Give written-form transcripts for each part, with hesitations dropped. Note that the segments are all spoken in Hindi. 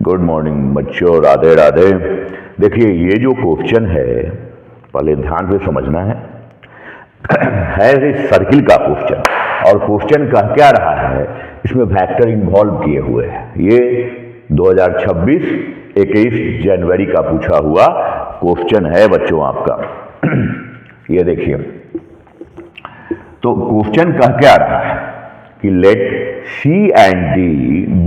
गुड मॉर्निंग बच्चों, राधे राधे। देखिए ये जो क्वेश्चन है पहले ध्यान से समझना है इस सर्किल का क्वेश्चन। और क्वेश्चन कह क्या रहा है, इसमें वेक्टर इन्वॉल्व किए हुए हैं। ये 2026 21 जनवरी का पूछा हुआ क्वेश्चन है बच्चों आपका। ये देखिए, तो क्वेश्चन कह क्या रहा है कि late C and D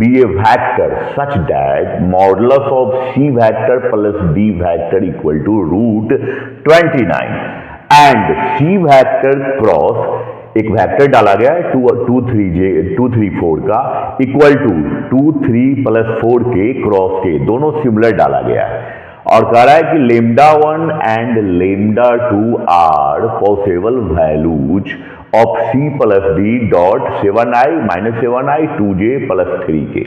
be a vector such that modulus of C vector plus D vector equal to root 29 and C vector cross एक वेक्टर डाला गया है 2 3 4 का इक्वल टू 2 3 प्लस 4 के क्रॉस के दोनों सिमिलर डाला गया है। और कह रहा है कि lambda 1 and lambda 2 are possible values of C plus D dot 7i minus 7i 2j plus 3k।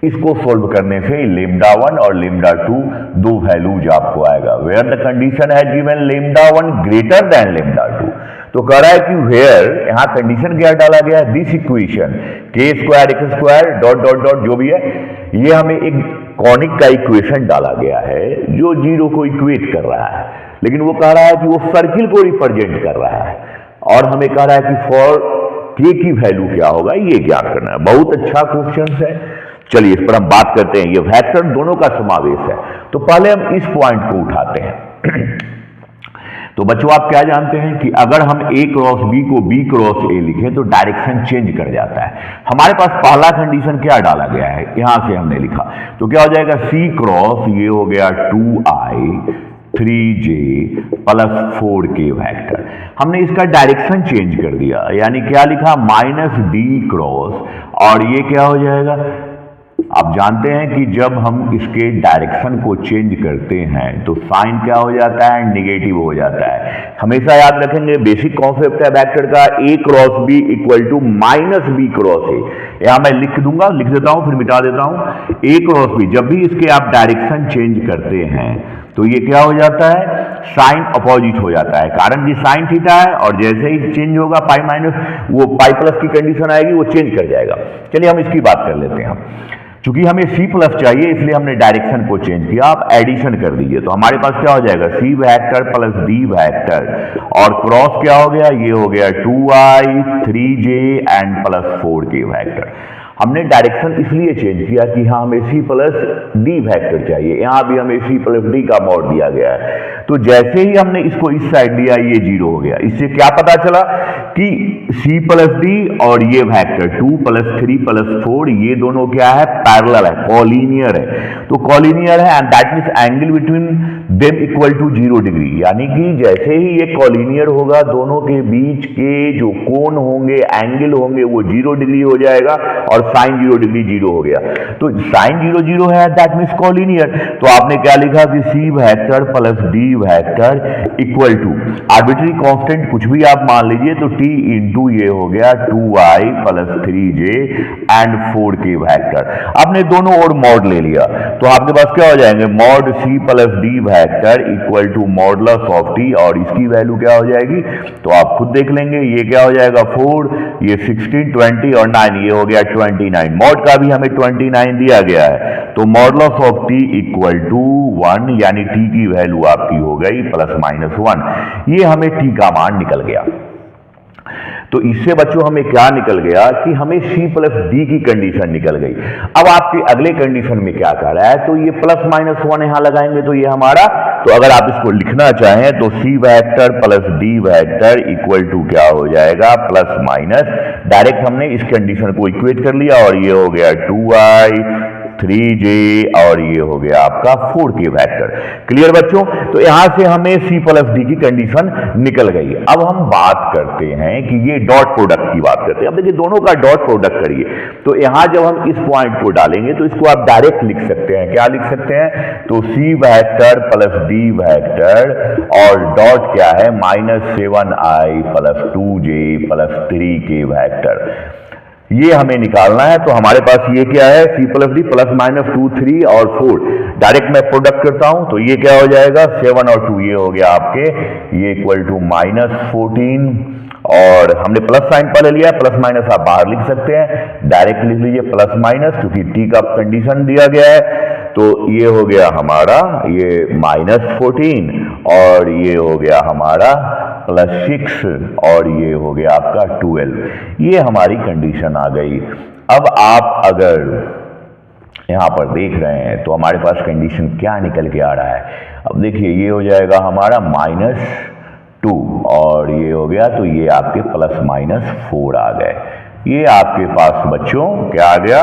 इसको सोल्व करने से लेमडा 1 और लेमडा 2 दो वैल्यूज आपको आएगा। वेयर द कंडीशन है given lambda 1 greater than lambda 2। तो कह रहा है कि वेयर, यहां कंडीशन क्या डाला गया है, this equation k square x square dot dot dot जो भी है, ये हमें एक कॉनिक का इक्वेशन डाला गया है जो जीरो को इक्वेट कर रहा है, लेकिन वो कह रहा है कि वो सर्किल को रिप्रेजेंट कर रहा है। और हमें कह रहा है कि फॉर k की वैल्यू क्या होगा ये ज्ञात करना है। बहुत अच्छा क्वेश्चन है, चलिए इस पर हम बात करते हैं। ये वेक्टर दोनों का समावेश है, तो पहले हम इस पॉइंट को उठाते हैं। तो बच्चों आप क्या जानते हैं कि अगर हम a क्रॉस b को b क्रॉस a लिखें तो डायरेक्शन चेंज कर जाता है। हमारे पास पहला कंडीशन क्या डाला गया है, यहां से हमने लिखा, तो क्या हो जाएगा c क्रॉस, ये हो गया 2i 3j plus 4k vector. हमने इसका डायरेक्शन चेंज कर दिया, यानी क्या लिखा, माइनस d क्रॉस, और ये क्या हो जाएगा, आप जानते हैं कि जब हम इसके डायरेक्शन को चेंज करते हैं तो साइन क्या हो जाता है, निगेटिव हो जाता है। हमेशा याद रखेंगे, बेसिक कॉन्सेप्ट है वेक्टर का, a cross b equal to minus b cross a। यहां मैं लिख दूंगा, लिख देता हूं फिर मिटा देता हूं, a क्रॉस b। जब भी इसके आप डायरेक्शन चेंज करते हैं तो ये क्या हो जाता है, साइन अपोजिट हो जाता है। कारण कि साइन थीटा है, और जैसे ही चेंज होगा पाई माइनस, वो पाई प्लस की कंडीशन आएगी, वो चेंज कर जाएगा। चलिए हम इसकी बात कर लेते हैं। चूंकि हमें C प्लस चाहिए इसलिए हमने डायरेक्शन को चेंज किया। आप एडिशन कर दीजिए तो हमारे पास क्या हो जाएगा, C vector plus D vector, और क्रॉस क्या हो गया, ये हो गया 2i 3j and plus 4k vector. हमने डायरेक्शन इसलिए चेंज किया कि हाँ हमें C प्लस D वेक्टर चाहिए, यहां भी हमें C प्लस D का मॉड दिया गया है। तो जैसे ही हमने इसको इस साइड लिया ये जीरो हो गया। इससे क्या पता चला कि C प्लस D और ये वेक्टर 2 प्लस 3 प्लस 4 ये दोनों क्या है, पैरेलल है, कॉलिनियर है। तो कॉलिनियर है and that means angle between them equal to 0 degree, यानी कि जैसे ही ये कॉलिनियर होगा दोनों के बीच के जो कोण होंगे, एंगल होंगे, वो 0 डिग्री हो जाएगा, और साइन 0 डिग्री 0 हो गया। तो साइन 0 0 है, दैट मींस कॉलिनियर। तो आपने क्या लिखा कि C vector plus D vector equal to arbitrary constant कुछ भी आप मान लीजिए, तो T इंटू ये हो गया 2i plus 3j and 4k vector. आपने दोनों ओर मॉड ले लिया तो आपके पास क्या हो जाएंगे, mod C plus D vector equal to modulus of T, और इसकी वैल्यू क्या हो जाएगी तो आप खुद देख लेंगे। ये क्या हो जाएगा 4, ये 16 20 और 9, ये हो गया 29। मॉड का भी हमें 29 दिया गया है, तो modulus of T equal to 1, यानी T की वैल्यू आपकी हो गई प्लस माइनस 1। ये हमें T का मान निकल गया। तो इससे बच्चों हमें क्या निकल गया कि हमें C प्लस D की कंडीशन निकल गई। अब आपके अगले कंडीशन में क्या कर रहा है, तो ये प्लस माइनस 1 यहां लगाएंगे तो ये हमारा, तो अगर आप इसको लिखना चाहें तो C vector plus D vector equal to क्या हो जाएगा, प्लस माइनस, डायरेक्ट हमने इस कंडीशन को इक्वेट कर लिया, और ये हो गया 2i 3j और ये हो गया आपका 4k वेक्टर। क्लियर बच्चों, तो यहां से हमें C प्लस D की कंडीशन निकल गई। अब हम बात करते हैं कि ये डॉट प्रोडक्ट की बात करते हैं। अब देखिए दोनों का डॉट प्रोडक्ट करिए, तो यहां जब हम इस पॉइंट को डालेंगे तो इसको आप डायरेक्ट लिख सकते हैं। क्या लिख सकते हैं, तो C vector plus D vector और डॉट क्या है, minus 7i plus 2j plus 3k vector. ये हमें निकालना है। तो हमारे पास ये क्या है, C plus D plus minus 2 3 और 4। डायरेक्ट मैं प्रोडक्ट करता हूं तो ये क्या हो जाएगा, 7 और 2 ये हो गया आपके, ये इक्वल टू माइनस 14, और हमने प्लस साइन पहले लिया है, प्लस माइनस आप बाहर लिख सकते हैं, डायरेक्ट लिख लीजिए प्लस माइनस, क्योंकि टी का कंडीशन दिया गया है। तो ये हो गया हमारा ये -14 और ये हो गया हमारा +6 और ये हो गया आपका 12। ये हमारी कंडीशन आ गई। अब आप अगर यहाँ पर देख रहे हैं तो हमारे पास कंडीशन क्या निकल के आ रहा है। अब देखिए ये हो जाएगा हमारा -2 और ये हो गया, तो ये आपके +-4 आ गए। ये आपके पास बच्चों क्या आ गया,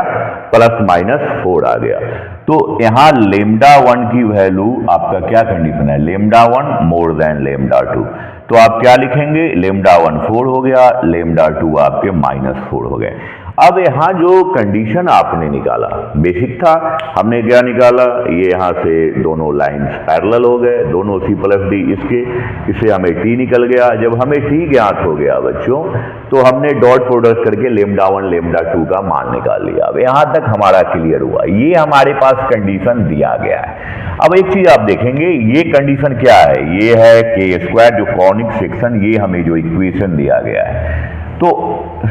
+-4 आ गया। तो यहाँ λ1 की वैल्यू आपका क्या कंडीशन है, λ1 मोर देन λ2। तो आप क्या लिखेंगे, λ1 4 हो गया, λ2 आपके -4 हो गए। अब यहाँ जो कंडीशन आपने निकाला बेसिक था, हमने क्या निकाला, ये यहाँ से दोनों लाइंस पैरेलल हो गए, दोनों C+D इससे हमें T निकल गया। जब हमें T ज्ञात हो गया बच्चों, तो हमने डॉट प्रोडक्ट करके λ1 λ2 का मान निकाल लिया। अब यहाँ तक हमारा क्लियर हुआ, ये हमारे पास कंडीशन दिया गया है। अब एक चीज आप देखेंगे, ये कंडीशन क्या है, ये है k² जो कॉनिक सेक्शन, ये हमें जो इक्वेशन दिया गया है। तो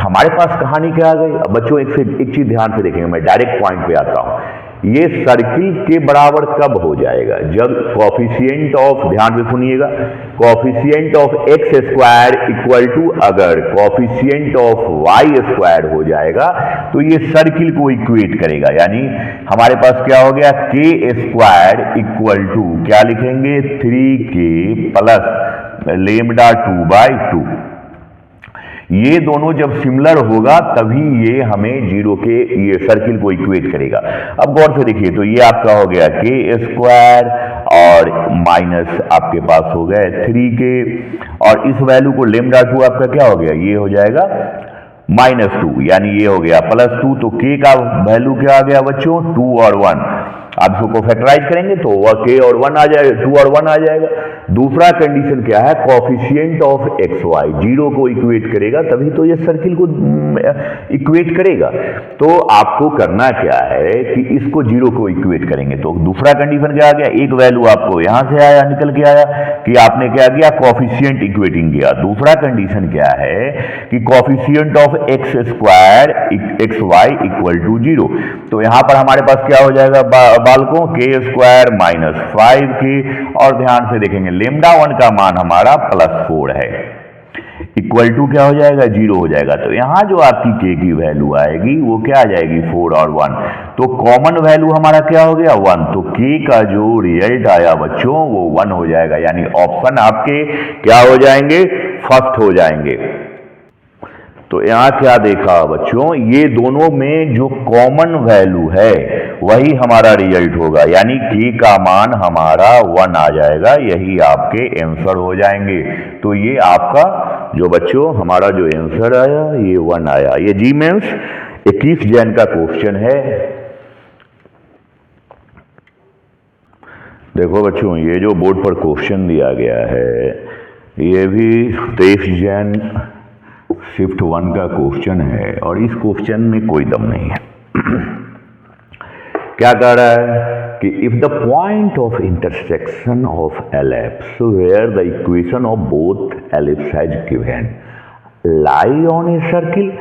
हमारे पास कहानी क्या आ गई। अब बच्चों एक चीज ध्यान से देखेंगे, मैं डायरेक्ट पॉइंट पे आता हूं। ये सर्किल के बराबर कब हो जाएगा, जब कोफिशिएंट ऑफ, ध्यान से सुनिएगा, coefficient of x² equal to अगर कोफिशिएंट ऑफ y² हो जाएगा तो ये सर्किल को इक्वेट करेगा। यानी हमारे पास क्या हो गया, k² इक्वल टू क्या लिखेंगे, 3k प्लस λ2/2। ये दोनों जब सिमिलर होगा तभी ये हमें 0 के ये सर्किल को इक्वेट करेगा। अब गौर से देखिए, तो ये आपका हो गया k² और माइनस आपके पास हो गए 3k और इस वैल्यू को λ2 आपका क्या हो गया, ये हो जाएगा -2, यानी ये हो गया +2। तो k का वैल्यू क्या आ गया बच्चों, 2 और 1। आप इसको फैक्टराइज करेंगे तो वह k और 1 आ जाएगा, 2 और 1 आ जाएगा। दूसरा कंडीशन क्या है, कोफिशिएंट ऑफ xy 0 को इक्वेट करेगा तभी तो ये सर्किल को इक्वेट करेगा। तो आपको करना क्या है कि इसको 0 को इक्वेट करेंगे। तो दूसरा कंडीशन क्या आ गया, एक वैल्यू आपको यहां से आया, निकल के आया कि आपने क्या किया, कोफिशिएंट इक्वेटिंग किया। दूसरा कंडीशन क्या है कि coefficient of x² xy equal to 0। तो यहां पर हमारे पास क्या हो जाएगा बालकों, k² -5k और ध्यान से देखेंगे λ1 का मान हमारा +4 है, इक्वल टू क्या हो जाएगा, 0 हो जाएगा। तो यहां जो आपकी k की वैल्यू आएगी वो क्या आ जाएगी, 4 और 1। तो कॉमन वैल्यू हमारा क्या हो गया, 1। तो k का जो रिजल्ट आया बच्चों वो 1 हो जाएगा, यानी ऑप्शन आपके क्या हो जाएंगे, फर्स्ट हो जाएंगे। तो यहां क्या देखा बच्चों, ये दोनों में जो कॉमन वैल्यू है वही हमारा रिजल्ट होगा, यानी k का मान हमारा 1 आ जाएगा। यही आपके आंसर हो जाएंगे। तो ये आपका जो बच्चों हमारा जो आंसर आया ये 1 आया। ये जी मेंस 21 जैन का क्वेश्चन है। देखो बच्चों, ये जो बोर्ड पर क्वेश्चन दिया गया है ये भी 23 जैन शिफ्ट 1 का क्वेश्चन है और इस क्वेश्चन में कोई दम नहीं है। क्या कह रहा है कि if the point of intersection of ellipse where the equation of both ellipse has given lie on a circle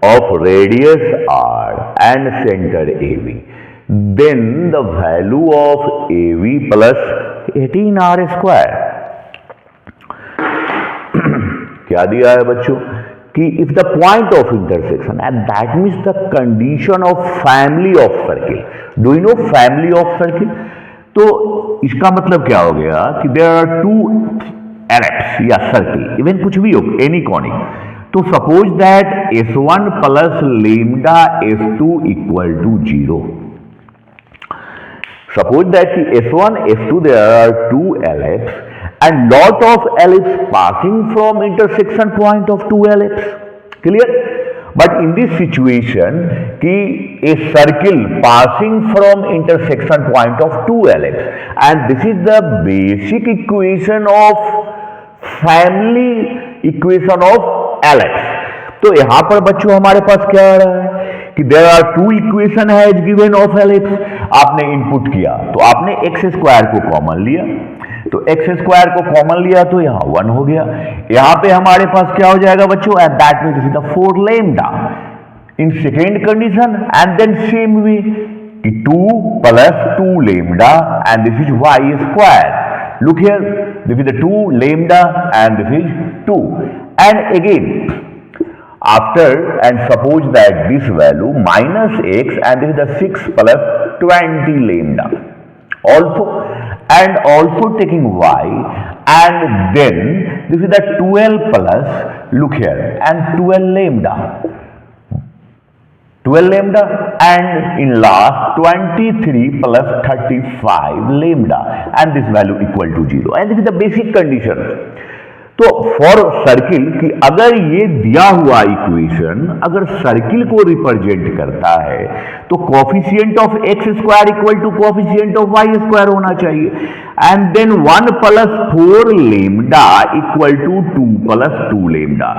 of radius r and center AB, then the value of AB plus 18r²। क्या दिया है बच्चों कि if the point of intersection and that means the condition of family of circle. Do you know family of circle? तो इसका मतलब क्या हो गया कि देयर आर 2 एलिप्स या सर्किल, इवन कुछ भी हो, एनी कॉनिक। तो suppose that S1 plus lambda S2 equal to 0। Suppose that कि S1 S2 there are 2 ellipse and lot of ellipse passing from intersection point of 2 ellipse. Clear? But in this situation कि a circle passing from intersection point of 2 ellipse and this is the basic equation of family equation of ellipse। तो यहां पर बच्चों हमारे पास क्या आ रहा है कि there are 2 equation has given of ellipse। आपने इनपुट किया तो आपने x² को कॉमन लिया, तो x² को कॉमन लिया तो यहां 1 हो गया। यहां पे हमारे पास क्या हो जाएगा बच्चों, at that means the 4 lambda in second condition and then same way 2 plus 2 lambda and this is y square. Look here, this is the 2 lambda and this is 2. And again, after and suppose that this value minus x and this is the 6 plus 20 lambda. Also taking y, and then this is the 12 plus, look here, and 12 lambda. 12 lambda and in last 23 plus 35 lambda, and this value equal to 0, and this is the basic condition. तो फॉर सर्किल कि अगर ये दिया हुआ इक्वेशन अगर सर्किल को रिप्रेजेंट करता है तो coefficient of x square equal to coefficient of y square होना चाहिए, and then 1 plus 4 lambda equal to 2 plus 2 lambda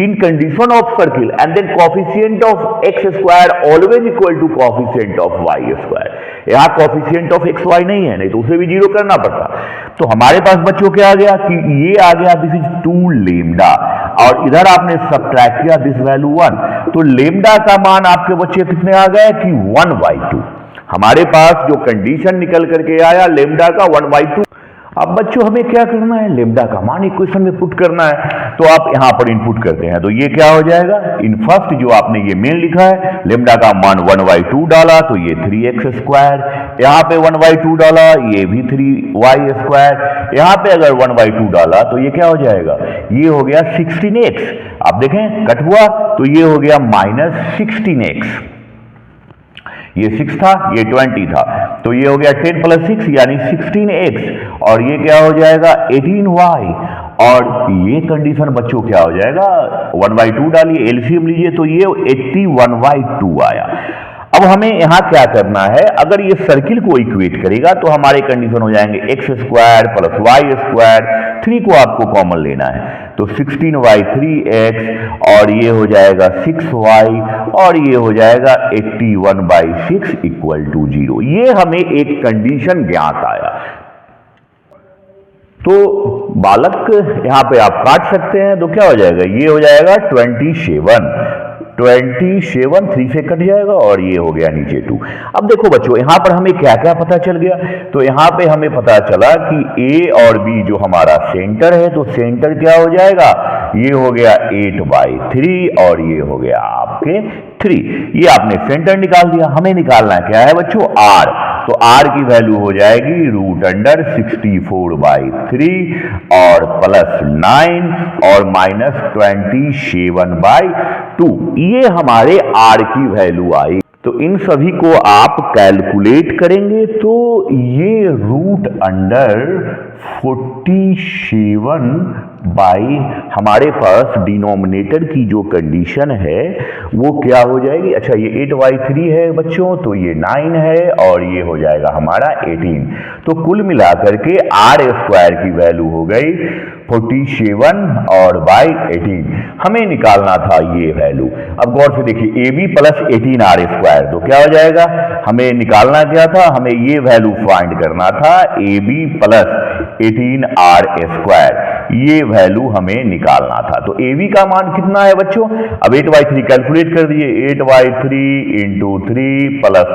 in condition of circle, and then coefficient of x square always equal to coefficient of y square. यहाँ coefficient of x y नहीं है, नहीं तो उसे भी जीरो करना पड़ता। तो हमारे पास बच्चों क्या आ गया कि ये आ गया दिस इज 2 लेमडा, और इधर आपने सब्ट्रैक्ट किया दिस वैल्यू 1, तो लेमडा का मान आपके बच्चे कितने आ गए कि 1/2। हमारे पास जो कंडीशन निकल करके आया लेमडा का 1/2। अब बच्चों हमें क्या करना है, लेमडा का मान इक्वेशन में पुट करना है, तो आप यहां पर इनपुट करते हैं तो ये क्या हो जाएगा, इन फर्स्ट जो आपने ये मेन लिखा है लेमडा का मान 1/2 डाला तो ये 3x स्क्वायर, यहां पे 1/2 डाला ये भी 3y स्क्वायर, यहां पे अगर 1/2 डाला तो ये क्या हो जाएगा, ये हो गया 16x। आप देखें कट हुआ तो ये हो गया -16x, ये 6 था ये 20 था, तो ये हो गया 10 + 6 यानी 16x, और ये क्या हो जाएगा 18y, और ये कंडीशन बच्चों क्या हो जाएगा 1/2 डालिए एलसीएम लीजिए तो ये 81/2 आया। अब हमें यहां क्या करना है, अगर ये सर्किल को इक्वेट करेगा तो हमारे कंडीशन हो जाएंगे x square plus Y square, 3 को आपको कॉमन लेना है तो 16/3x, और ये हो जाएगा 6y, और ये हो जाएगा 81/6 इक्वल टू 0। ये हमें एक कंडीशन ज्ञात आया। तो बालक यहां पे आप काट सकते हैं तो क्या हो जाएगा, ये हो जाएगा 27 3 से कट जाएगा, और ये हो गया नीचे 2। अब देखो बच्चों यहां पर हमें क्या क्या पता चल गया, तो यहां पे हमें पता चला कि a और b जो हमारा सेंटर है तो सेंटर क्या हो जाएगा, ये हो गया 8/3, और ये हो गया आपके 3। ये आपने सेंटर निकाल दिया। हमें निकालना क्या है बच्चों r, तो r की वैल्यू हो जाएगी √64/3 और +9 और -27/2। ये हमारे r की वैल्यू आई। तो इन सभी को आप कैलकुलेट करेंगे तो ये √47 हमारे पास डिनोमिनेटर की जो कंडीशन है वो क्या हो जाएगी, अच्छा ये 8/3 है बच्चों तो ये 9 है, और ये हो जाएगा हमारा 18। तो कुल मिलाकर के r स्क्वायर की वैल्यू हो गई 47 और बाई 18। हमें निकालना था ये वैल्यू। अब गौर से देखिए ab + 18r स्क्वायर, तो क्या हो जाएगा, हमें निकालना क्या था, हमें ये वैल्यू फाइंड करना था ab + 18r स्क्वायर, ये वैल्यू हमें निकालना था। तो ab का मान कितना है बच्चों, अब 8/3 कैलकुलेट कर दिए, 8/3 × 3 प्लस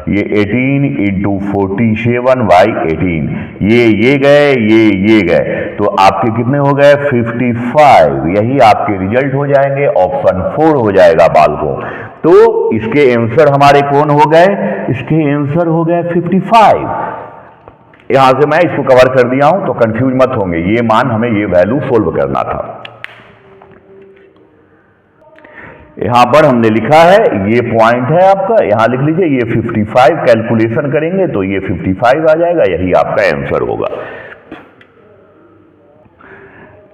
ये 18 × 47/18, ये गए ये गए, तो आपके कितने हो गए 55। यही आपके रिजल्ट हो जाएंगे, ऑप्शन 4 हो जाएगा बालकों। तो इसके आंसर हमारे कौन हो गए, इसके आंसर हो गए 55। यहां से मैं इसको कवर कर दिया हूं तो कंफ्यूज मत होंगे, ये मान हमें ये वैल्यू सोल्व करना था। यहां पर हमने लिखा है ये पॉइंट है आपका, यहां लिख लीजिए ये 55, कैलकुलेशन करेंगे तो ये 55 आ जाएगा, यही आपका आंसर होगा।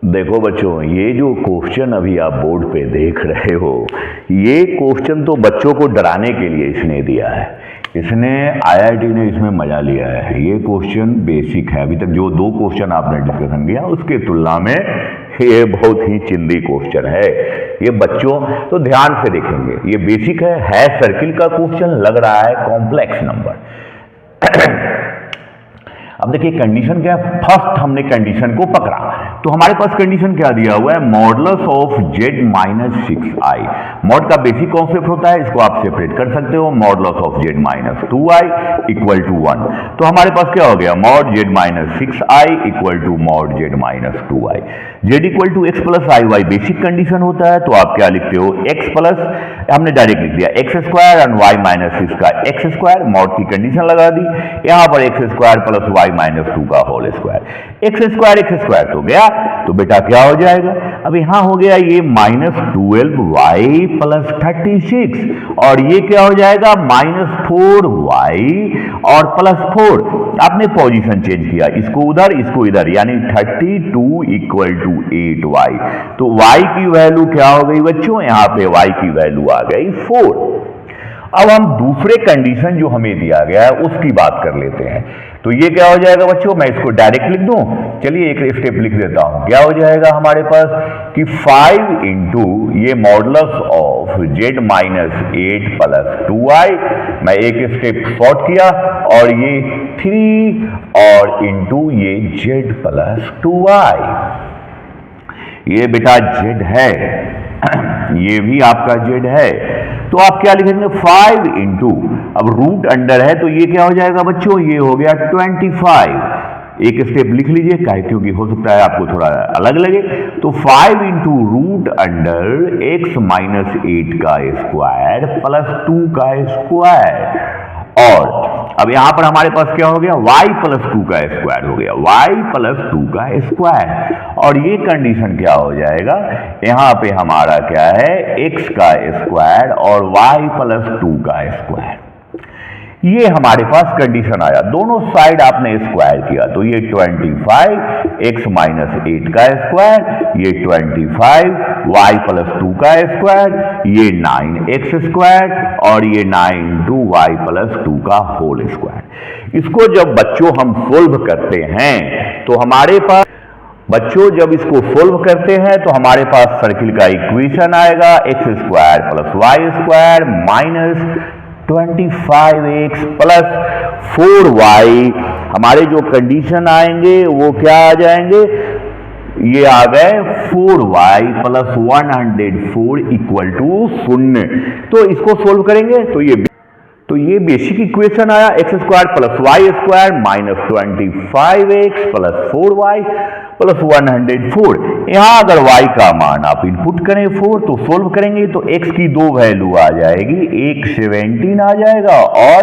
देखो बच्चों ये जो क्वेश्चन अभी आप बोर्ड पे देख रहे हो, ये क्वेश्चन तो बच्चों को डराने के लिए इसने दिया है, इसने IIT ने इसमें मजा लिया है। ये क्वेश्चन बेसिक है, अभी तक जो 2 क्वेश्चन आपने डिस्कशन किया उसके तुलना में ये बहुत ही चिंदी क्वेश्चन है। ये बच्चों तो ध्यान से देखेंगे, ये बेसिक है सर्किल का क्वेश्चन, लग रहा है कॉम्प्लेक्स नंबर। अब देखिए कंडीशन क्या है, फर्स्ट हमने कंडीशन को पकड़ा, तो हमारे पास कंडीशन क्या दिया हुआ है, modulus of z minus 6i। Mod का बेसिक कॉन्सेप्ट होता है, इसको आप सेपरेट कर सकते हो, modulus of z minus 2i equal to 1। तो हमारे पास क्या हो गया, mod z minus 6i equal to mod z minus 2i। z equal to x plus i y basic condition होता है, तो आप क्या लिखते हो, x प्लस, हमने डायरेक्ट लिख दिया x square and y minus 6 का एक्स स्क्वायर, मॉड की कंडीशन लगा दी, यहां पर x square plus y minus 2 का होल स्क्वायर। एक्स स्क्वायर तो गया, तो बेटा क्या हो जाएगा, अब यहां हो गया ये माइनस 12y प्लस 36 और ये क्या हो जाएगा माइनस 4y और प्लस 4। आपने पोजीशन चेंज किया, इसको उधर इसको इधर, यानी 32 इक्वल टू 8y। तो y की वैल्यू क्या हो गई बच्चों, यहां पे y की वैल्यू आ गई 4। अब हम दूसरे कंडीशन जो हमें दिया गया है उसकी बात कर लेते हैं। तो ये क्या हो जाएगा बच्चों, मैं इसको डायरेक्ट लिख दूं, चलिए एक स्टेप लिख देता हूं। क्या हो जाएगा हमारे पास कि 5 इंटू ये modulus of z minus 8 plus 2i, मैं एक स्टेप शॉर्ट किया, और ये 3 और इंटू ये z प्लस 2i। ये बेटा z है, ये भी आपका z है, तो आप क्या लिखेंगे 5 इंटू, अब रूट अंडर है तो ये क्या हो जाएगा बच्चों, ये हो गया 25। एक स्टेप लिख लीजिए, क्योंकि हो सकता है आपको थोड़ा अलग लगे। तो 5 इंटू रूट अंडर x माइनस 8 का स्क्वायर प्लस 2 का स्क्वायर, और अब यहां पर हमारे पास क्या हो गया, y प्लस 2 का स्क्वायर हो गया, y प्लस 2 का स्क्वायर। और ये कंडीशन क्या हो जाएगा, यहां पे हमारा क्या है, x का स्क्वायर और y प्लस 2 का स्क्वायर। ये हमारे पास कंडीशन आया, दोनों साइड आपने स्क्वायर किया, तो ये 25 x माइनस 8 का स्क्वायर, ये 25 y प्लस 2 का स्क्वायर, ये 9x स्क्वायर, और ये 9 इंटू y प्लस 2 का होल स्क्वायर। इसको जब बच्चों हम सोल्व करते हैं तो हमारे पास, बच्चों जब इसको सोल्व करते हैं तो हमारे पास सर्किल का इक्वेशन आएगा, x square plus Y square minus 25x plus 4y। हमारे जो कंडीशन आएंगे वो क्या आ जाएंगे, ये आ गए 4y प्लस 104 इक्वल टू 0। तो इसको सोल्व करेंगे तो ये बेसिक इक्वेशन आया, x square plus Y square minus 25x plus 4y plus 104। यहां अगर y का मान आप इनपुट करें 4, तो सोल्व करेंगे तो x की दो वैल्यू आ जाएगी, एक 17 आ जाएगा, और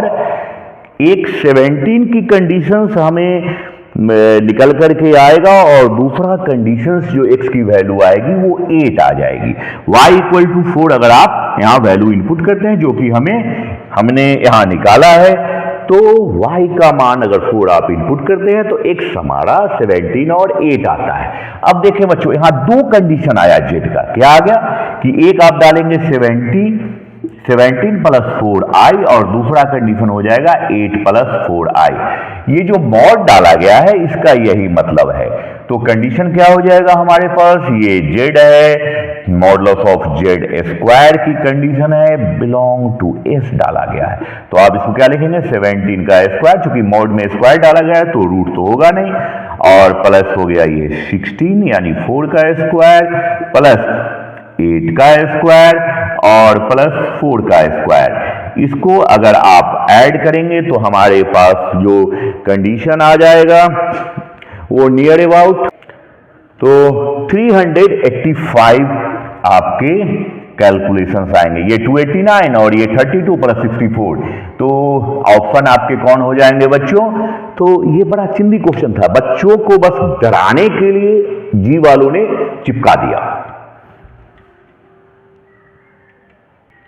एक 17 की कंडीशंस हमें निकल करके आएगा, और दूसरा कंडीशंस जो x की वैल्यू आएगी वो 8 आ जाएगी। y इक्वल टू 4 अगर आप यहां वैल्यू इनपुट करते हैं जो कि हमने यहां निकाला है, तो y का मान अगर 4 आप इनपुट करते हैं तो x हमारा 17 और 8 आता है। अब देखें बच्चों, यहां दो कंडीशन आया z का, क्या आ गया कि एक आप डालेंगे 17 प्लस 4i, और दूसरा कंडीशन हो जाएगा 8 प्लस 4i। ये जो मॉड डाला गया है इसका यही मतलब है। तो कंडीशन क्या हो जाएगा हमारे पास, ये z है, मॉडुलस ऑफ z स्क्वायर की कंडीशन है, बिलोंग टू s डाला गया है। तो आप इसको क्या लिखेंगे, 17 का स्क्वायर, चूंकि मॉड में स्क्वायर डाला गया है तो रूट तो होगा नहीं, और प्लस हो गया ये 16 यानी 4 का स्क्वायर प्लस 8 का स्क्वायर और प्लस 4 का स्क्वायर। इसको अगर आप ऐड करेंगे तो हमारे पास जो कंडीशन आ जाएगा वो नियर अबाउट, तो 385 आपके कैलकुलेशंस आएंगे। ये 289 और ये 32 प्लस 64, तो ऑप्शन आपके कौन हो जाएंगे बच्चों। तो ये बड़ा चिंदी क्वेश्चन था, बच्चों को बस डराने के लिए जी वालों ने चिपका दिया।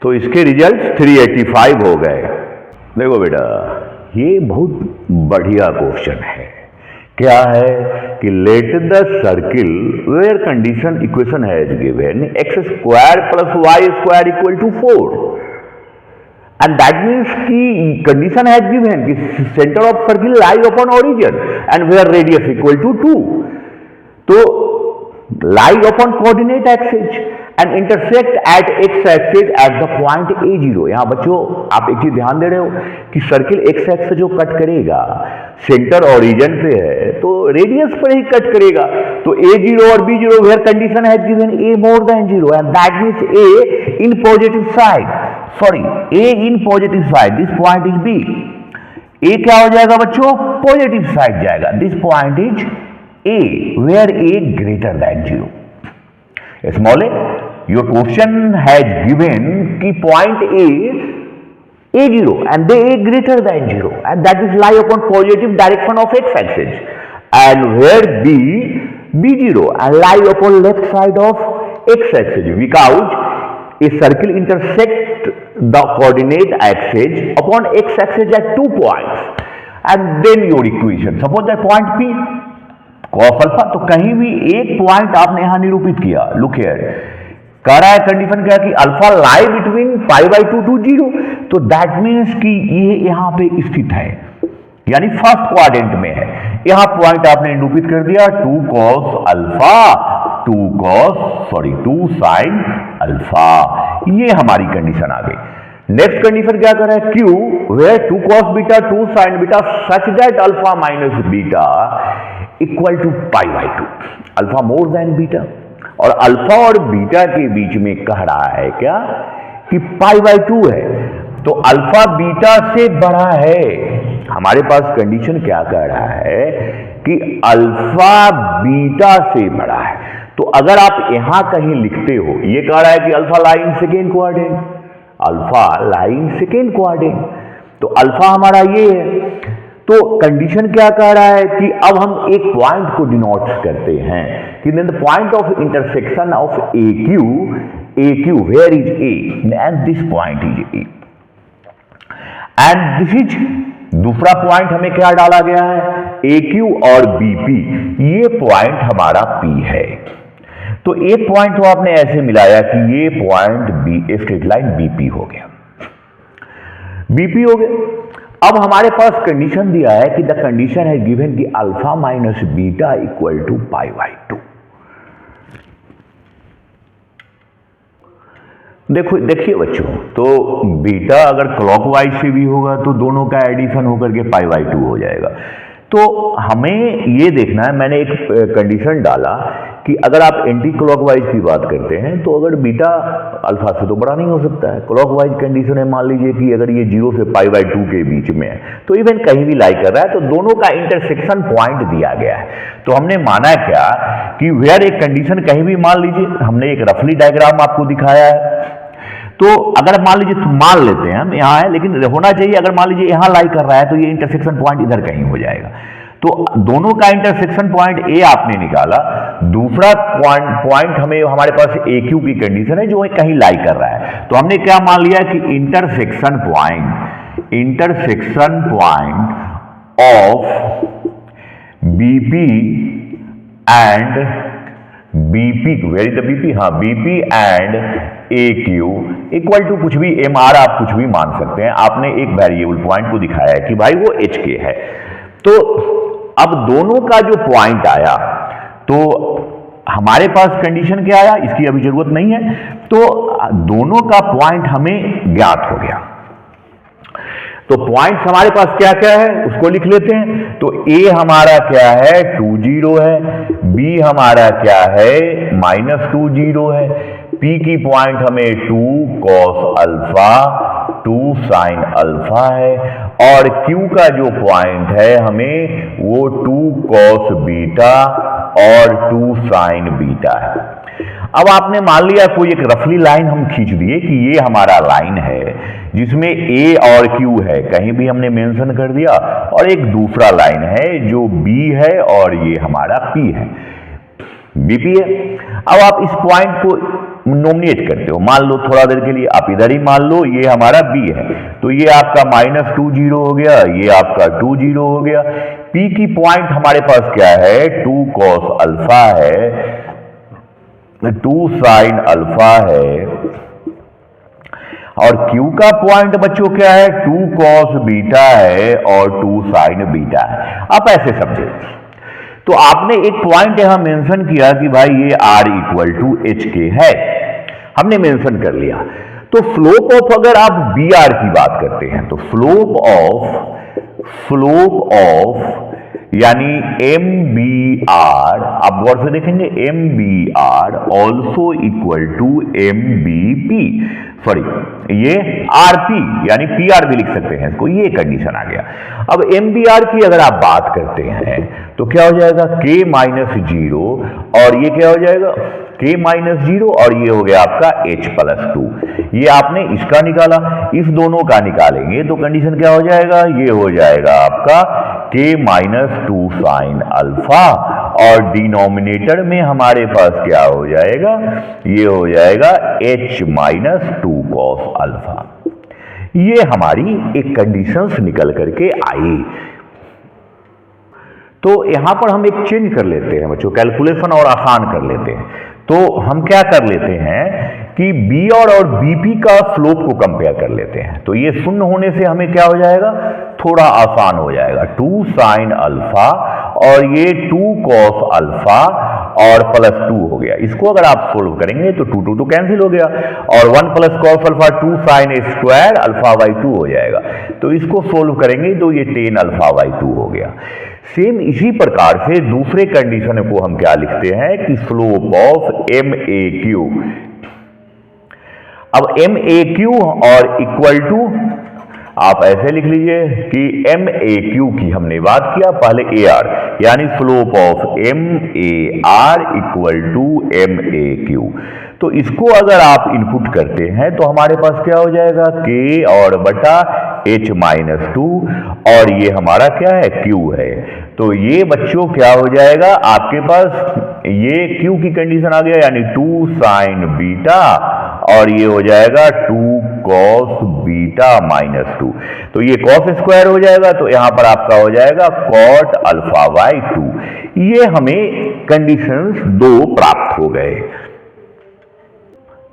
तो इसके रिजल्ट 385 हो गए। देखो बेटा, ये बहुत बढ़िया क्वेश्चन है। क्या है कि let the circle where condition equation has given X square plus Y square equal to 4, and that means की कंडीशन हैज गिवन कि centre of circle lie upon origin and where radius equal to 2, तो lie upon coordinate axis and intersect at X axis at the point A0। यहां बच्चों आप एक चीज ध्यान दे रहे हो कि सर्किल एक्स एक्सिस जो कट करेगा सेंटर ओरिजिन पे है तो रेडियस पर ही कट करेगा। तो A0 और B0 वेयर कंडीशन है given A more than 0 and that means A in positive side, sorry A in positive side, this point is B। A क्या हो जाएगा बच्चों? पॉजिटिव साइड जाएगा। This point is A where A greater than 0। Small a, your question has given कि point A0 and they A greater than 0 and that is lie upon positive direction of x axis and where B0 and lie upon left side of x axis because a circle intersect the coordinate axis upon x axis at 2 points and then your equation suppose that point P cos alpha, तो कहीं भी एक पॉइंट आपने यहां निरूपित किया, लुक हियर, कह रहा है कंडीशन क्या कि अल्फा लाई बिटवीन π/2 टू 0, तो दैट मीन्स कि ये यहां पे स्थित है यानी फर्स्ट क्वाड्रेंट में है। यहां पॉइंट आपने निरूपित कर दिया 2 cos अल्फा 2 sin अल्फा, ये हमारी कंडीशन आ गई। नेक्स्ट कंडीशन क्या कर रहा है? Q where 2 cos beta 2 sin beta such that alpha minus beta equal to π/2, alpha more than beta. और अल्फा और बीटा के बीच में कह रहा है क्या कि π/2 है, तो अल्फा बीटा से बड़ा है। हमारे पास कंडीशन क्या कह रहा है कि अल्फा बीटा से बड़ा है। तो अगर आप यहां कहीं लिखते हो, ये कह रहा है कि alpha line second quadrant, alpha line second quadrant, तो अल्फा हमारा ये है। तो कंडीशन क्या कह रहा है कि अब हम एक पॉइंट को डिनोट करते हैं कि the point of intersection of AQ where is A and this point is A and this is, दूसरा पॉइंट हमें क्या डाला गया है? AQ और BP, ये पॉइंट हमारा P है। तो एक पॉइंट तो आपने ऐसे मिलाया कि ये point B straight line BP हो गया, BP हो गया। अब हमारे पास कंडीशन दिया है कि द कंडीशन है गिवन कि alpha minus beta equal to π/2। देखिए बच्चों, तो बीटा अगर क्लॉकवाइज से भी होगा तो दोनों का एडिशन होकर के π/2 हो जाएगा। तो हमें ये देखना है, मैंने एक कंडीशन डाला कि अगर आप एंटी क्लॉकवाइज की बात करते हैं तो अगर बीटा अल्फा से तो बड़ा नहीं हो सकता है। क्लॉकवाइज कंडीशन है, मान लीजिए कि अगर ये 0 से π/2 के बीच में है तो इवन कहीं भी लाई कर रहा है, तो दोनों का इंटरसेक्शन पॉइंट दिया गया है। तो हमने माना क्या कि वेयर एक कंडीशन कहीं भी, मान लीजिए हमने एक रफली डायग्राम आपको दिखाया है, तो अगर मान लीजिए मान लेते हैं हम यहाँ है, लेकिन होना चाहिए अगर मान लीजिए यहाँ लाई कर रहा है तो ये इंटरसेक्शन पॉइंट इधर कहीं हो जाएगा। तो दोनों का इंटरसेक्शन पॉइंट A आपने निकाला, दूसरा पॉइंट हमें हमारे पास AQ की कंडीशन है जो कहीं लाई कर रहा है। तो हमने क्या मान लिया कि intersection point of BP and BP, where is the BP? हाँ, BP and AQ equal to कुछ भी MR, आप कुछ भी मान सकते हैं। आपने एक वेरिएबल पॉइंट को दिखाया है कि भाई वो HK है। तो अब दोनों का जो पॉइंट आया, तो हमारे पास कंडीशन क्या आया, इसकी अभी जरूरत नहीं है, तो दोनों का पॉइंट हमें ज्ञात हो गया। तो पॉइंट्स हमारे पास क्या क्या है उसको लिख लेते हैं। तो A हमारा क्या है 2 0 है, B हमारा क्या है -2 0 है, P की पॉइंट हमें 2 cos अल्फा 2 sin अल्फा है, और Q का जो पॉइंट है हमें वो 2 cos बीटा और 2 sin बीटा है। अब आपने मान लिया कोई एक रफली लाइन हम खींच दिए कि ये हमारा लाइन है जिसमें A और Q है, कहीं भी हमने मेंशन कर दिया, और एक दूसरा लाइन है जो B है और ये हमारा P है, BP है। अब आप इस पॉइंट को नोमिनेट करते हो, मान लो थोड़ा देर के लिए आप इधर ही मान लो ये हमारा B है, तो ये आपका -2 0 हो गया, ये आपका 2 0 हो गया। P की पॉइंट हमारे पास क्या है 2 cos अल्फा है, 2 sin अल्फा है, और Q का पॉइंट बच्चों क्या है 2 cos बीटा है और 2 sin बीटा है। आप ऐसे समझे, तो आपने एक पॉइंट यहां मेंशन किया कि भाई ये R = HK है, हमने मेंशन कर लिया। तो स्लोप ऑफ, अगर आप बी आर की बात करते हैं तो स्लोप ऑफ यानी एम बी आर, आप गौर से देखेंगे M B R also equal to M B P, sorry ये आर पी यानी पी आर भी लिख सकते हैं इसको, ये कंडीशन आ गया। अब एम बी आर की अगर आप बात करते हैं तो क्या हो जाएगा k माइनस जीरो, और ये क्या हो जाएगा k माइनस जीरो, और ये हो गया आपका h प्लस टू। ये आपने इसका निकाला, इस दोनों का निकालेंगे तो कंडीशन क्या हो जाएगा, ये हो जाएगा आपका k minus two sine alpha, और डिनोमिनेटर में हमारे पास क्या हो जाएगा, ये हो जाएगा h minus two cos alpha. ये हमारी एक कंडीशंस निकल करके आई। तो यहां पर हम एक चेंज कर लेते हैं बच्चों, कैलकुलेशन और आसान कर लेते हैं। तो हम क्या कर लेते हैं कि बी और बीपी का स्लोप को कंपेयर कर लेते हैं। तो ये शून्य होने से हमें क्या हो जाएगा, थोड़ा आसान हो जाएगा, 2 साइन अल्फा और ये 2 कॉस अल्फा और प्लस 2 हो गया। इसको अगर आप सोल्व करेंगे तो 2 2 2 कैंसिल हो गया, और 1 plus cos alpha 2 sine square alpha by 2 हो जाएगा। तो इसको सोल्व करेंगे तो ये 10 अल्फा बाई 2 हो गया। सेम इसी प्रकार से दूसरे कंडीशन को हम क्या लिखते हैं कि slope of M A Q. अब एम ए क्यू और इक्वल टू आप ऐसे लिख लीजिए कि एम ए क्यू की हमने बात किया पहले ए आर, यानी slope of M A R equal to M A Q. तो इसको अगर आप इनपुट करते हैं तो हमारे पास क्या हो जाएगा, k और बटा h माइनस टू, और ये हमारा क्या है, q है। तो ये बच्चों क्या हो जाएगा, आपके पास ये q की कंडीशन आ गया, यानी 2 साइन बीटा, और ये हो जाएगा 2 कॉस बीटा माइनस 2। तो ये कॉस स्क्वायर हो जाएगा, तो यहां पर आपका हो जाएगा कॉट अल्फा बाई 2। ये हमें कंडीशंस 2 प्राप्त हो गए।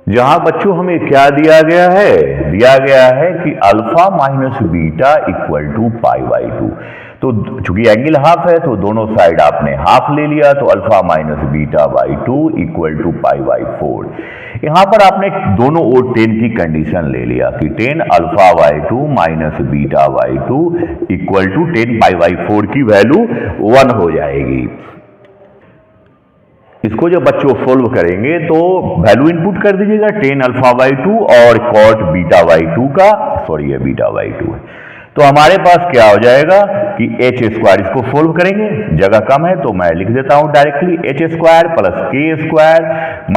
जहां बच्चों हमें क्या दिया गया है कि alpha minus beta equal to pi by 2। तो चूंकि एंगल हाफ है तो दोनों साइड आपने हाफ ले लिया, तो alpha minus beta by 2 equal to pi by 4। यहां पर आपने दोनों ओर 10 की कंडीशन ले लिया कि 10 alpha by 2 minus beta by 2 equal to 10 pi by 4 की वैल्यू 1 हो जाएगी। इसको जब बच्चों सोल्व करेंगे तो वैल्यू इनपुट कर दीजिएगा 10 अल्फा बाई 2 और कॉट बीटा बाई 2 का, सॉरी ये बीटा बाई 2 है। तो हमारे पास क्या हो जाएगा कि h स्क्वायर, इसको सोल्व करेंगे, जगह कम है तो मैं लिख देता हूं directly, h square plus k square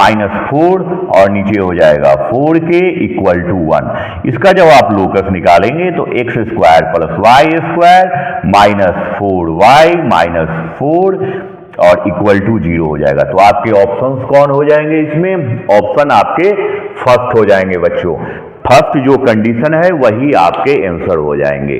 minus 4, और नीचे हो जाएगा 4k इक्वल टू 1। इसका जब आप लोकस निकालेंगे तो x square plus Y square minus 4y minus 4 और इक्वल टू 0 हो जाएगा। तो आपके ऑप्शंस कौन हो जाएंगे, इसमें ऑप्शन आपके फर्स्ट हो जाएंगे बच्चों। फर्स्ट जो कंडीशन है वही आपके आंसर हो जाएंगे।